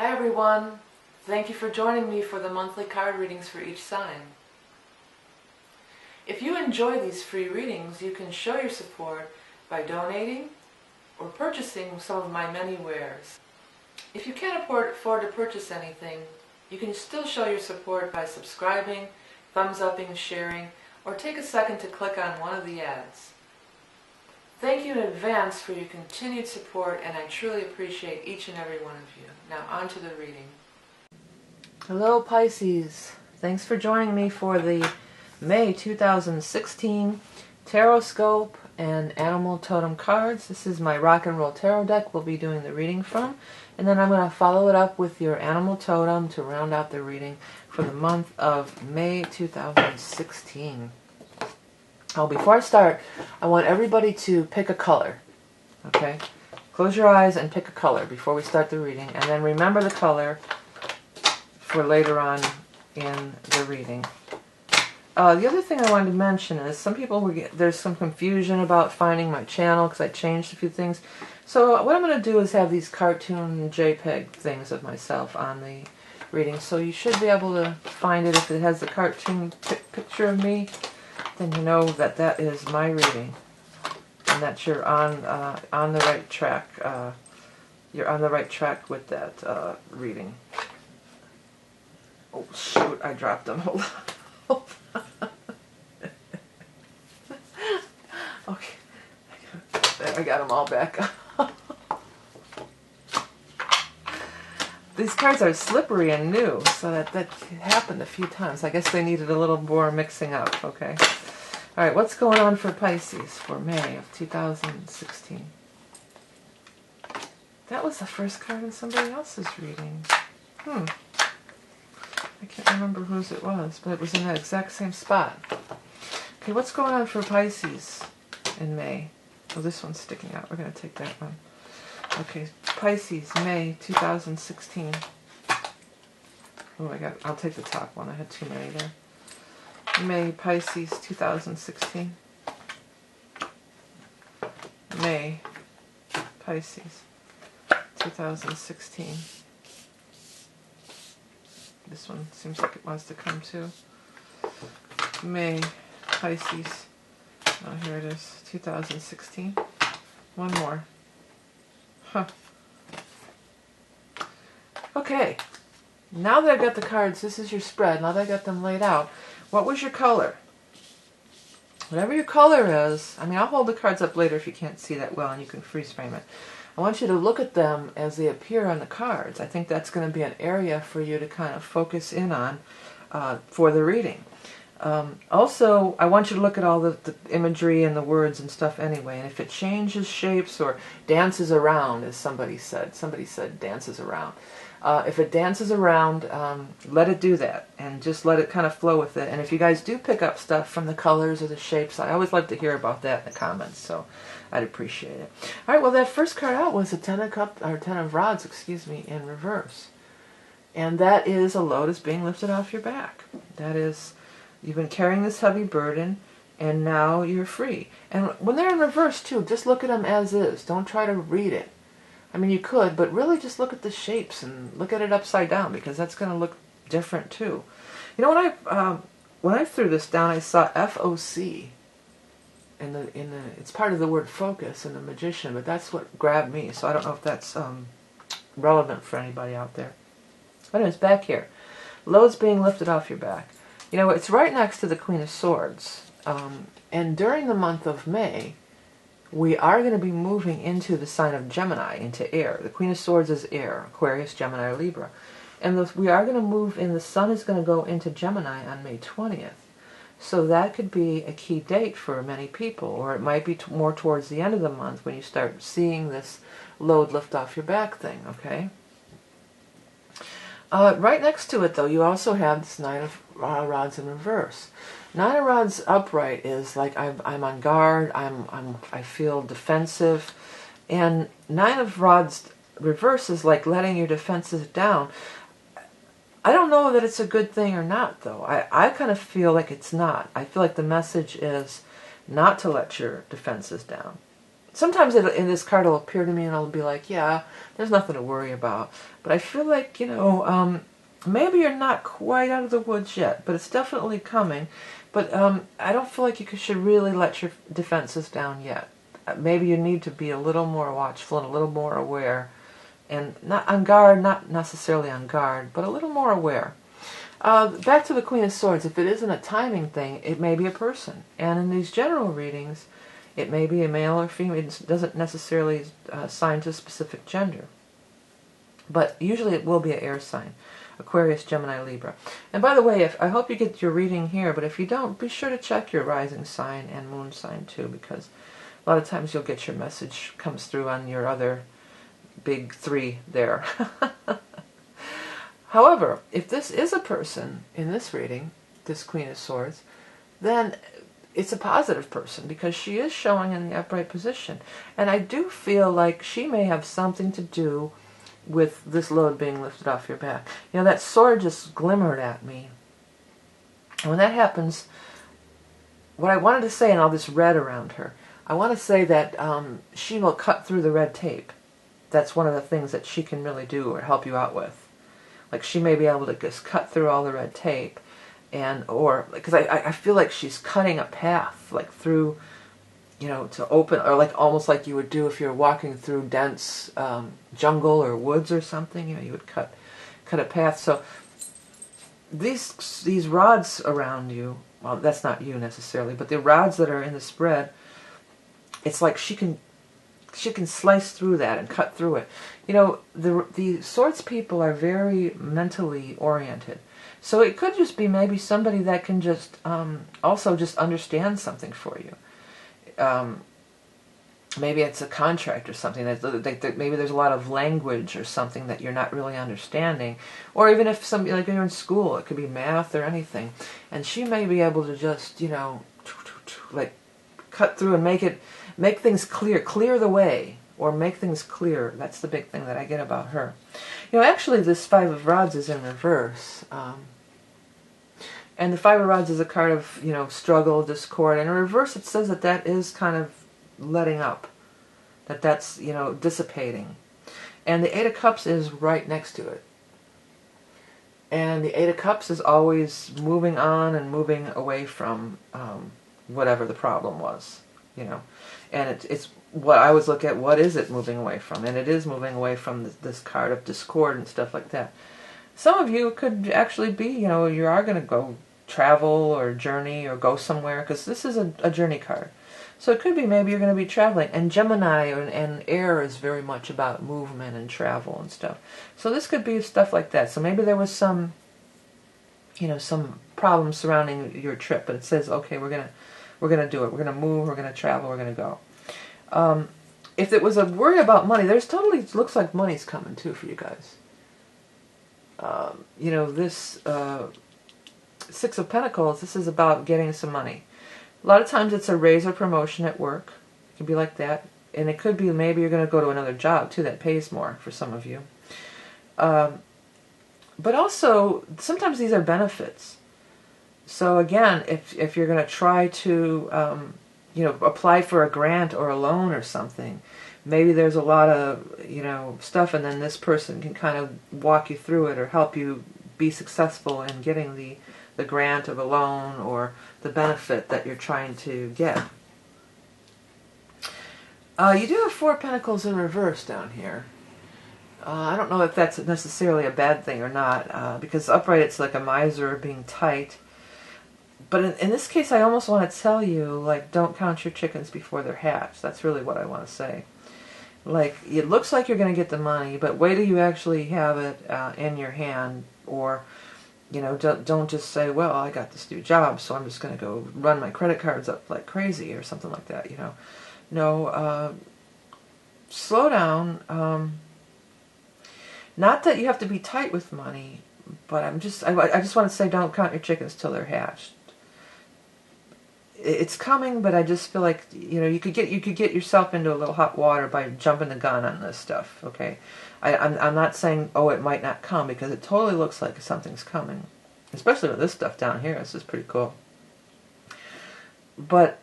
Hi everyone, thank you for joining me for the monthly card readings for each sign. If you enjoy these free readings, you can show your support by donating or purchasing some of my many wares. If you can't afford to purchase anything, you can still show your support by subscribing, thumbs-upping, sharing, or take a second to click on one of the ads. Thank you in advance for your continued support, and I truly appreciate each and every one of you. Now on to the reading. Hello Pisces, thanks for joining me for the May 2016 Tarot and Animal Totem cards. This is my Rock and Roll Tarot deck we'll be doing the reading from, and then I'm going to follow it up with your Animal Totem to round out the reading for the month of May 2016. Oh, before I start, I want everybody to pick a color, okay? Close your eyes and pick a color before we start the reading, and then remember the color for later on in the reading. The other thing I wanted to mention is some people there's some confusion about finding my channel because I changed a few things. So what I'm going to do is have these cartoon JPEG things of myself on the reading, so you should be able to find it if it has the cartoon picture of me. Then you know that that is my reading, and that you're on the right track. You're on the right track with that reading. Oh shoot! I dropped them. Hold on. Okay, there, I got them all back. These cards are slippery and new, so that happened a few times. I guess they needed a little more mixing up. Okay. All right, what's going on for Pisces for May of 2016? That was the first card in somebody else's reading. I can't remember whose it was, but it was in that exact same spot. Okay, what's going on for Pisces in May? Oh, this one's sticking out. We're going to take that one. Okay, Pisces, May 2016. Oh, I'll take the top one. I had too many there. May, Pisces, 2016. May, Pisces, 2016. This one seems like it wants to come too. May, Pisces. Oh, here it is, 2016. One more. Huh. Okay. Now that I've got the cards, this is your spread. Now that I got them laid out, what was your color? Whatever your color is, I mean, I'll hold the cards up later if you can't see that well and you can freeze frame it. I want you to look at them as they appear on the cards. I think that's going to be an area for you to kind of focus in on for the reading. Also, I want you to look at all the imagery and the words and stuff anyway, and if it changes shapes or dances around, as somebody said dances around. If it dances around, let it do that, and just let it kind of flow with it. And if you guys do pick up stuff from the colors or the shapes, I always like to hear about that in the comments, so I'd appreciate it. All right, well, that first card out was a Ten of Rods, excuse me, in reverse. And that is a load is being lifted off your back. That is, you've been carrying this heavy burden, and now you're free. And when they're in reverse, too, just look at them as is. Don't try to read it. I mean, you could, but really just look at the shapes and look at it upside down, because that's going to look different too. You know, when I threw this down, I saw FOC in the it's part of the word focus in the Magician, but that's what grabbed me. So I don't know if that's relevant for anybody out there. But anyways, back here, loads being lifted off your back. You know, it's right next to the Queen of Swords, and during the month of May, we are going to be moving into the sign of Gemini, into air. The Queen of Swords is air, Aquarius, Gemini, or Libra. And we are going to move in, the sun is going to go into Gemini on May 20th. So that could be a key date for many people, or it might be more towards the end of the month when you start seeing this load lift off your back thing, okay? Right next to it, though, you also have this Nine of Rods in reverse. Nine of Rods upright is like I'm on guard, I feel defensive, and Nine of Rods reverse is like letting your defenses down. I don't know that it's a good thing or not, though. I kind of feel like it's not. I feel like the message is not to let your defenses down. sometimes in this card it'll appear to me and I'll be like, yeah, there's nothing to worry about. But I feel like, maybe you're not quite out of the woods yet, but it's definitely coming. But I don't feel like you should really let your defenses down yet. Maybe you need to be a little more watchful and a little more aware. And not on guard, not necessarily on guard, but a little more aware. Back to the Queen of Swords. If it isn't a timing thing, it may be a person. And in these general readings, it may be a male or female. It doesn't necessarily assign to a specific gender. But usually it will be an air sign. Aquarius, Gemini, Libra. And by the way, I hope you get your reading here, but if you don't, be sure to check your rising sign and moon sign too, because a lot of times you'll get your message comes through on your other big 3 there. However, if this is a person in this reading, this Queen of Swords, then it's a positive person because she is showing in the upright position. And I do feel like she may have something to do with this load being lifted off your back. That sword just glimmered at me. And when that happens, what I wanted to say, and all this red around her, I want to say that she will cut through the red tape. That's one of the things that she can really do or help you out with. Like she may be able to just cut through all the red tape, or because I feel like she's cutting a path like through, to open, or like almost like you would do if you're walking through dense jungle or woods or something. You would cut a path. So these rods around you, well, that's not you necessarily, but the rods that are in the spread, it's like she can slice through that and cut through it. The swords people are very mentally oriented. So it could just be maybe somebody that can just also just understand something for you. Maybe it's a contract or something. That maybe there's a lot of language or something that you're not really understanding. Or even if somebody, like you're in school, it could be math or anything. And she may be able to just, like cut through and make things clear the way, or make things clear. That's the big thing that I get about her. Actually this 5 of Rods is in reverse. And the 5 of Rods is a card of, struggle, discord. And in reverse it says that is kind of letting up. That's, dissipating. And the 8 of Cups is right next to it. And the 8 of Cups is always moving on and moving away from whatever the problem was. And it's what I always look at, what is it moving away from? And it is moving away from this card of discord and stuff like that. Some of you could actually be, you are going to go travel or journey or go somewhere, because this is a journey card. So it could be maybe you're going to be traveling. And Gemini and air is very much about movement and travel and stuff. So this could be stuff like that. So maybe there was some problem surrounding your trip, but it says, okay, we're going to do it. We're going to move, we're going to travel, we're going to go. If it was a worry about money, there's totally looks like money's coming too for you guys. This 6 of Pentacles, this is about getting some money. A lot of times it's a raise or promotion at work. It can be like that. And it could be maybe you're going to go to another job too that pays more for some of you. But also, sometimes these are benefits. So again, if you're going to try to, apply for a grant or a loan or something, maybe there's a lot of, stuff, and then this person can kind of walk you through it or help you be successful in getting the grant or the loan or the benefit that you're trying to get. You do have 4 Pentacles in reverse down here. I don't know if that's necessarily a bad thing or not, because upright it's like a miser being tight. But in this case, I almost want to tell you, like, don't count your chickens before they're hatched. That's really what I want to say. Like, it looks like you're going to get the money, but wait till you actually have it in your hand. Or, don't just say, well, I got this new job, so I'm just going to go run my credit cards up like crazy or something like that, No, slow down. Not that you have to be tight with money, but I just want to say don't count your chickens till they're hatched. It's coming, but I just feel like you could get yourself into a little hot water by jumping the gun on this stuff. Okay, I'm not saying it might not come, because it totally looks like something's coming, especially with this stuff down here. This is pretty cool. But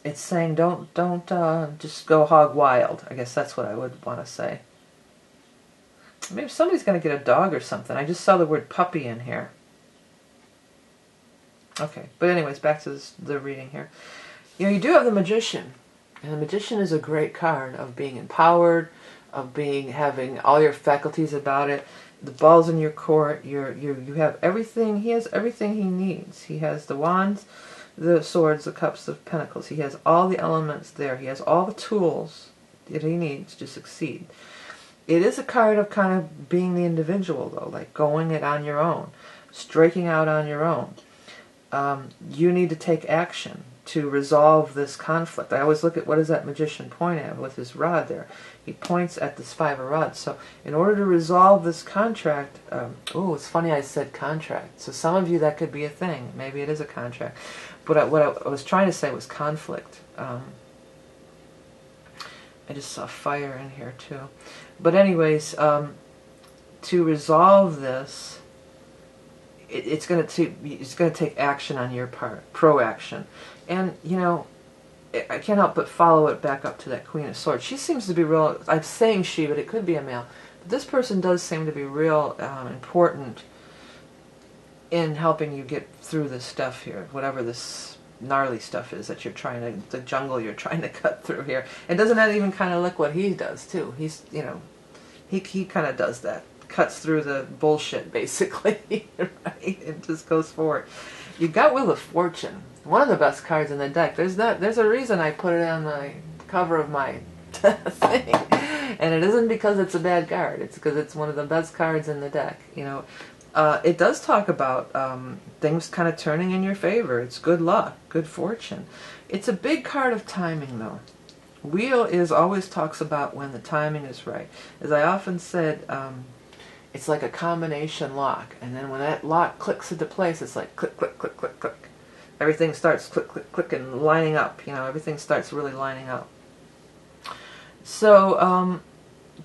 it's saying don't just go hog wild. I guess that's what I would want to say. Maybe somebody's going to get a dog or something. I just saw the word puppy in here. Okay, but anyways, back to the reading here. You know, you do have the Magician, and the Magician is a great card of being empowered, of having all your faculties about it. The ball's in your court. You have everything. He has everything he needs. He has the wands, the swords, the cups, the pentacles. He has all the elements there. He has all the tools that he needs to succeed. It is a card of kind of being the individual, though, like going it on your own, striking out on your own. You need to take action to resolve this conflict. I always look at what does that Magician point at with his rod there. He points at this 5 of rods. So in order to resolve this contract, oh, it's funny I said contract. So some of you that could be a thing. Maybe it is a contract. But what I was trying to say was conflict. I just saw fire in here too. But anyways, to resolve this, it's going to take action on your part, proaction. And, you know, I can't help but follow it back up to that Queen of Swords. She seems to be real, I'm saying she, but it could be a male. But this person does seem to be real important in helping you get through this stuff here, whatever this gnarly stuff is that you're trying to, the jungle you're trying to cut through here. And doesn't that even kind of look what he does, too? He's, you know, he kind of does that. Cuts through the bullshit, basically, right? It just goes forward. You got Wheel of Fortune, one of the best cards in the deck. There's a reason I put it on the cover of my thing, and it isn't because it's a bad card. It's because it's one of the best cards in the deck. You know, it does talk about things kind of turning in your favor. It's good luck, good fortune. It's a big card of timing, though. Wheel always talks about when the timing is right. As I often said, it's like a combination lock, and then when that lock clicks into place, it's like click, click, click, click, click. Everything starts click, click, click, and lining up. You know, everything starts really lining up. So,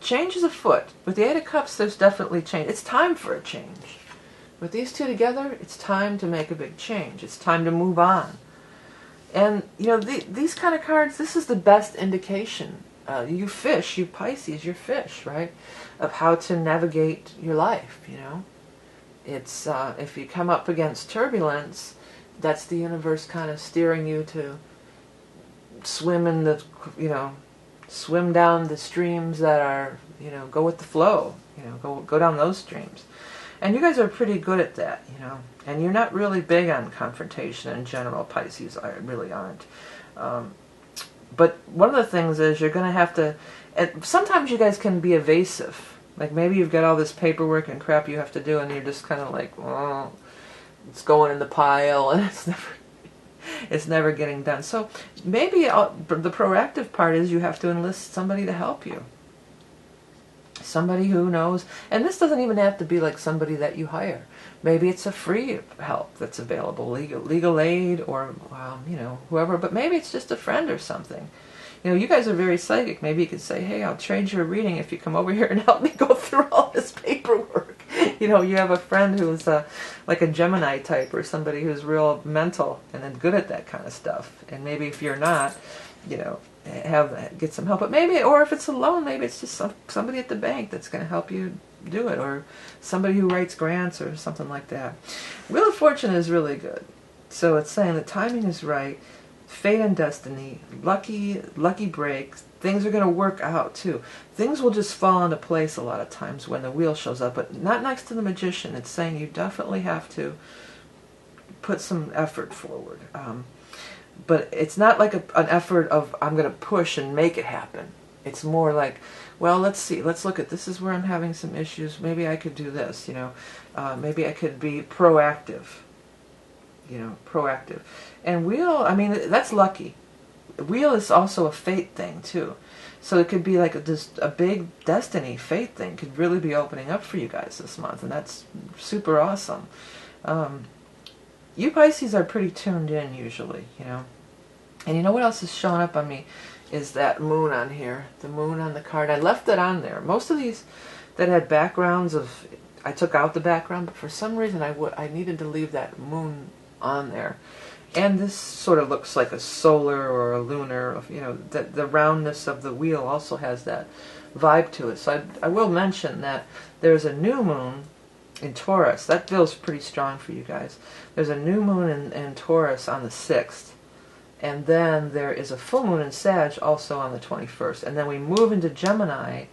change is afoot. With the 8 of Cups, there's definitely change. It's time for a change. With these two together, it's time to make a big change. It's time to move on. And, you know, these kind of cards, this is the best indication. You fish, you Pisces, you're fish, right? Of how to navigate your life, you know. It's, if you come up against turbulence, that's the universe kind of steering you to swim in the, you know, swim down the streams that are, you know, go with the flow, you know, go down those streams. And you guys are pretty good at that, you know. And you're not really big on confrontation in general, Pisces. I really aren't. But one of the things is you're going to have to, sometimes you guys can be evasive. Like maybe you've got all this paperwork and crap you have to do and you're just kind of like, oh, it's going in the pile and it's never getting done. So maybe the proactive part is you have to enlist somebody to help you. Somebody who knows, and this doesn't even have to be like somebody that you hire. Maybe it's a free help that's available, legal aid or, you know, whoever, but maybe it's just a friend or something. You know, you guys are very psychic. Maybe you could say, hey, I'll trade you a reading if you come over here and help me go through all this paperwork. You know, you have a friend who's like a Gemini type or somebody who's real mental and then good at that kind of stuff. And maybe if you're not, you know, get some help. But maybe, or if it's alone, maybe it's just somebody at the bank that's going to help you do it, or somebody who writes grants or something like that. Wheel of Fortune is really good. So it's saying the timing is right, fate and destiny, lucky breaks. Things are going to work out too. Things will just fall into place a lot of times when the wheel shows up, but not next to the Magician. It's saying you definitely have to put some effort forward. But it's not like an effort of I'm going to push and make it happen. It's more like, well, let's see, let's look at this is where I'm having some issues. Maybe I could do this, you know. Maybe I could be proactive, you know, proactive. And wheel, I mean, that's lucky. Wheel is also a fate thing too. So it could be like just a big destiny, fate thing could really be opening up for you guys this month, and that's super awesome. You Pisces are pretty tuned in usually, you know. And you know what else is showing up on me is that moon on here. The moon on the card. I left it on there. Most of these that had backgrounds of, I took out the background, but for some reason I needed to leave that moon on there. And this sort of looks like a solar or a lunar, you know, the roundness of the wheel also has that vibe to it. So I will mention that there's a new moon in Taurus. That feels pretty strong for you guys. There's a new moon in Taurus on the 6th. And then there is a full moon in Sag also on the 21st. And then we move into Gemini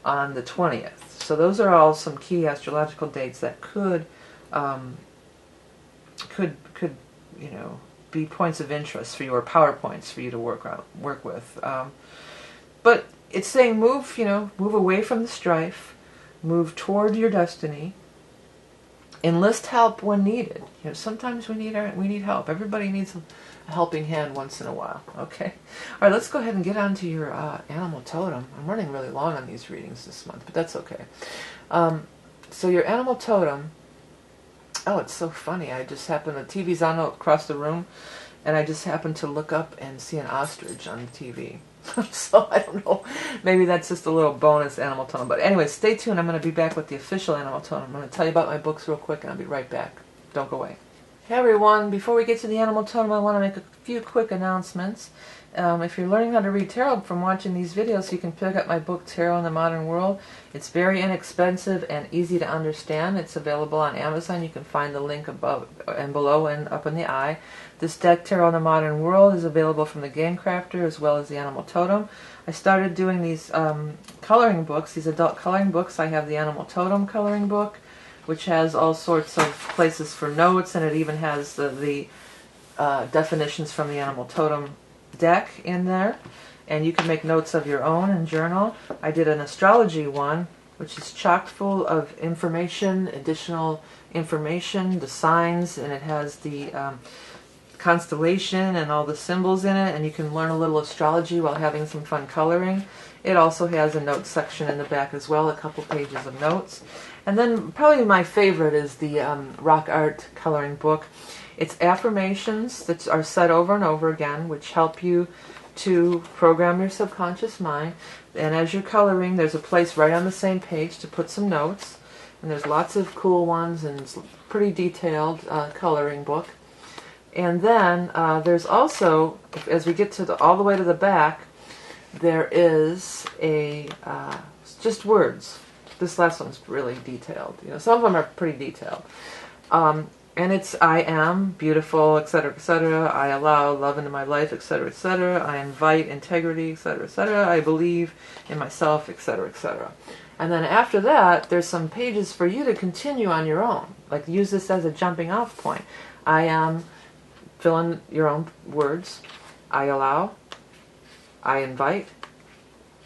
on the 20th. So those are all some key astrological dates that could you know, be points of interest for you, or PowerPoints for you to work with. But it's saying move, you know, move away from the strife, move toward your destiny. Enlist help when needed. You know, sometimes we need help. Everybody needs a helping hand once in a while. Okay. All right. Let's go ahead and get on to your animal totem. I'm running really long on these readings this month, but that's okay. So your animal totem. Oh, it's so funny. I just happened. The TV's on across the room, and I just happened to look up and see an ostrich on the TV. So I don't know, maybe that's just a little bonus animal totem. But anyway, stay tuned. I'm going to be back with the official animal totem. I'm going to tell you about my books real quick, and I'll be right back. Don't go away. Hey everyone, before we get to the animal totem, I want to make a few quick announcements. If you're learning how to read tarot from watching these videos, you can pick up my book, Tarot in the Modern World. It's very inexpensive and easy to understand. It's available on Amazon. You can find the link above and below and up in the eye. This deck, Tarot in the Modern World, is available from the Game Crafter as well as the Animal Totem. I started doing these coloring books, these adult coloring books. I have the Animal Totem coloring book, which has all sorts of places for notes, and it even has the definitions from the Animal Totem deck in there, and you can make notes of your own and journal. I did an astrology one, which is chock full of information, additional information, the signs, and it has the constellation and all the symbols in it, and you can learn a little astrology while having some fun coloring. It also has a notes section in the back as well, a couple pages of notes. And then probably my favorite is the rock art coloring book. It's affirmations that are said over and over again, which help you to program your subconscious mind. And as you're coloring, there's a place right on the same page to put some notes. And there's lots of cool ones, and it's a pretty detailed coloring book. And then there's also, as we get to all the way to the back, there is a just words. This last one's really detailed. You know, some of them are pretty detailed. And it's I am beautiful, etc., etc. I allow love into my life, etc., etc. I invite integrity, etc., etc. I believe in myself, etc., etc. And then after that, there's some pages for you to continue on your own. Like, use this as a jumping off point. I am, fill in your own words. I allow. I invite.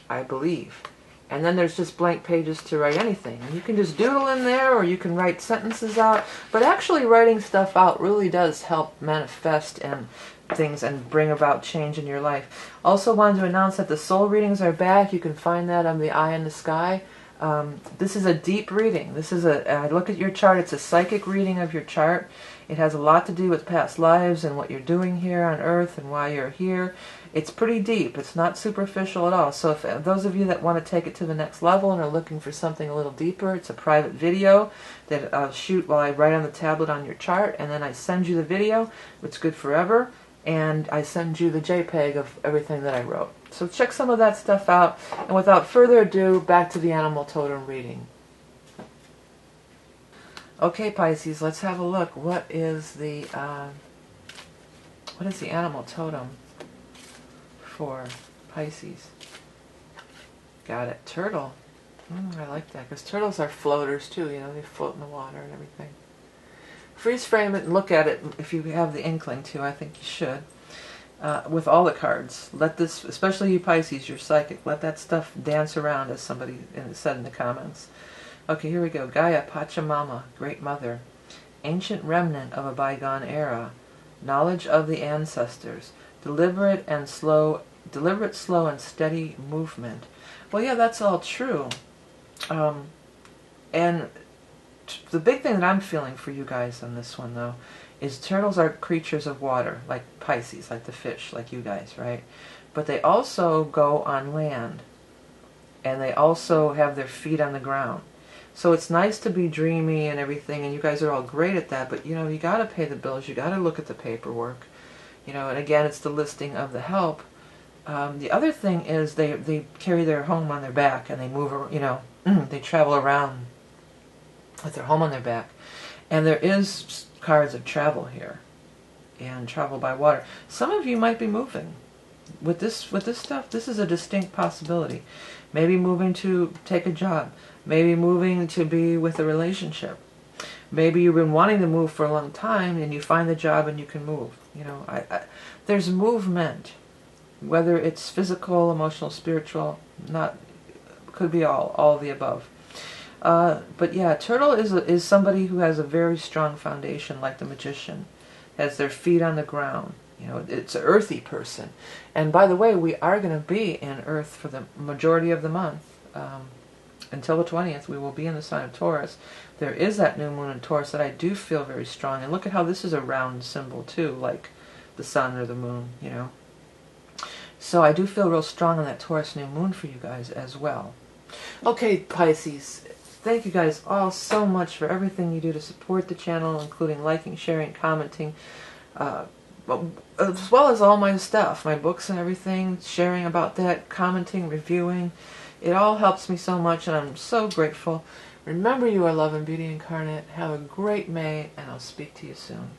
I believe. And then there's just blank pages to write anything. And you can just doodle in there, or you can write sentences out. But actually writing stuff out really does help manifest and things and bring about change in your life. Also wanted to announce that the soul readings are back. You can find that on the Eye in the Sky. This is a deep reading. This is I look at your chart. It's a psychic reading of your chart. It has a lot to do with past lives and what you're doing here on Earth and why you're here. It's pretty deep. It's not superficial at all. So if those of you that want to take it to the next level and are looking for something a little deeper, it's a private video that I'll shoot while I write on the tablet on your chart, and then I send you the video. It's good forever, and I send you the JPEG of everything that I wrote. So check some of that stuff out, and without further ado, back to the Animal Totem reading. Okay, Pisces, let's have a look. What is the Animal Totem for Pisces? Got it. Turtle. I like that, because turtles are floaters too, you know, they float in the water and everything. Freeze frame it and look at it if you have the inkling to. I think you should. With all the cards. Let this, especially you Pisces, you're psychic, let that stuff dance around, as somebody said in the comments. Okay, here we go. Gaia, Pachamama, Great Mother. Ancient remnant of a bygone era. Knowledge of the ancestors. Deliberate, slow and steady movement. Well, yeah, that's all true. And the big thing that I'm feeling for you guys on this one, though, is turtles are creatures of water, like Pisces, like the fish, like you guys, right? But they also go on land. And they also have their feet on the ground. So it's nice to be dreamy and everything, and you guys are all great at that, but you know, you got to pay the bills, you got to look at the paperwork. You know, and again, it's the listing of the help. The other thing is they carry their home on their back, and they move, you know, they travel around with their home on their back. And there is cards of travel here, and travel by water. Some of you might be moving with this stuff. This is a distinct possibility. Maybe moving to take a job. Maybe moving to be with a relationship. Maybe you've been wanting to move for a long time, and you find the job and you can move. You know, there's movement, whether it's physical, emotional, spiritual. Not could be all of the above. But yeah, turtle is somebody who has a very strong foundation, like the magician, has their feet on the ground. You know, it's an earthy person. And by the way, we are going to be in Earth for the majority of the month. Until the 20th, we will be in the sign of Taurus. There is that new moon in Taurus that I do feel very strong. And look at how this is a round symbol too, like the sun or the moon, you know. So I do feel real strong on that Taurus new moon for you guys as well. Okay, Pisces. Thank you guys all so much for everything you do to support the channel, including liking, sharing, commenting, as well as all my stuff, my books and everything, sharing about that, commenting, reviewing. It all helps me so much, and I'm so grateful. Remember, you are love and beauty incarnate. Have a great May, and I'll speak to you soon.